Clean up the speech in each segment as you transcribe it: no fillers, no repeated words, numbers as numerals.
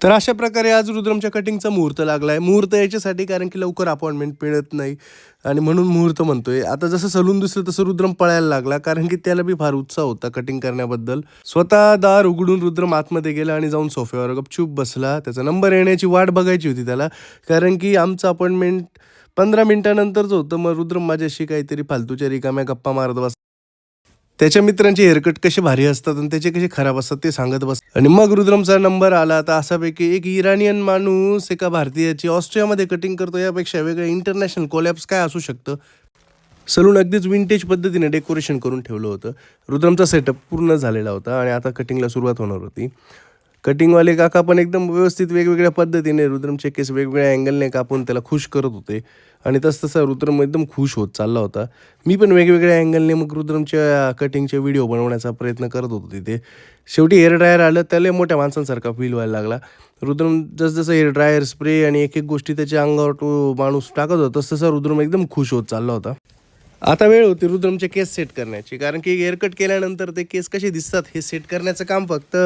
तर अशा प्रकारे आज रुद्रमच्या कटिंगचा मुहूर्त लागलाय. मुहूर्त याच्यासाठी कारण की लवकर अपॉइंटमेंट मिळत नाही आणि म्हणून मुहूर्त म्हणतोय. आता जसं सलून दिसलं तसं रुद्रम पळायला लागला कारण की त्याला बी फार उत्साह होता कटिंग करण्याबद्दल. स्वतः दार उघडून रुद्रम आतमध्ये गेला आणि जाऊन सोफ्यावर गपचूप बसला. त्याचा नंबर येण्याची वाट बघायची होती त्याला, कारण की आमचं अपॉइंटमेंट 15 मिनिटानंतरच होतं. मग रुद्रम माझ्याशी काहीतरी फालतूच्या रिकाम्या गप्पा मारत बसला. त्याच्या मित्रांचे हेअरकट कसे भारी असतात आणि त्याचे कसे खराब असतात ते सांगत बस. आणि मग रुद्रमचा नंबर आला. तर असापैकी एक इराणियन माणूस एका भारतीयाची ऑस्ट्रियामध्ये कटिंग करतो, यापेक्षा वेगळं इंटरनॅशनल कोलॅब्स काय असू शकतं. सलून अगदीच विंटेज पद्धतीने डेकोरेशन करून ठेवलं होतं. रुद्रमचा सेटअप पूर्ण झालेला होता आणि आता कटिंगला सुरुवात होणार होती. कटिंगवाले काका पण एकदम व्यवस्थित वेगवेगळ्या पद्धतीने रुद्रमचे केस वेगवेगळ्या अँगलने कापून त्याला खुश करत होते आणि तसं रुद्रम एकदम खुश होत चालला होता. मी पण वेगवेगळ्या अँगलने मग रुद्रमच्या कटिंगचे व्हिडिओ बनवण्याचा प्रयत्न करत होतो तिथे. शेवटी हेअर ड्रायर आलं, त्याला मोठ्या माणसांसारखा फील व्हायला लागला. रुद्रम जसं हेअर ड्रायर, स्प्रे आणि एक एक गोष्टी त्याच्या अंगावर तो माणूस टाकत होता, तसं रुद्रम एकदम खुश होत चालला होता. आता वेळ होती रुद्रमचे केस सेट करण्याची, कारण की हेअरकट केल्यानंतर ते केस कसे दिसतात हे सेट करण्याचं काम फक्त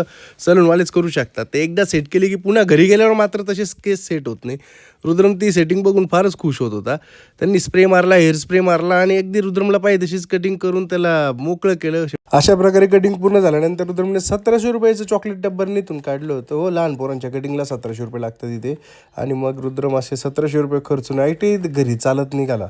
सलूनवालेच करू शकतात. ते एकदा सेट केले की पुन्हा घरी गेल्यावर मात्र तसेच केस सेट होत नाही. रुद्रम ती सेटिंग बघून फारच खुश होत होता. त्यांनी स्प्रे मारला, हेअर स्प्रे मारला आणि अगदी रुद्रमला पाहिजे तशीच कटिंग करून त्याला मोकळं केलं. अशा प्रकारे कटिंग पूर्ण झाल्यानंतर रुद्रमने 1700 रुपयाचं चॉकलेट डब्बर नीतून काढलं होतं. हो, लहान पोरांच्या कटिंगला 1700 रुपये लागतात तिथे. आणि मग रुद्रम असे 1700 रुपये खर्चून घरी चालत निघाला.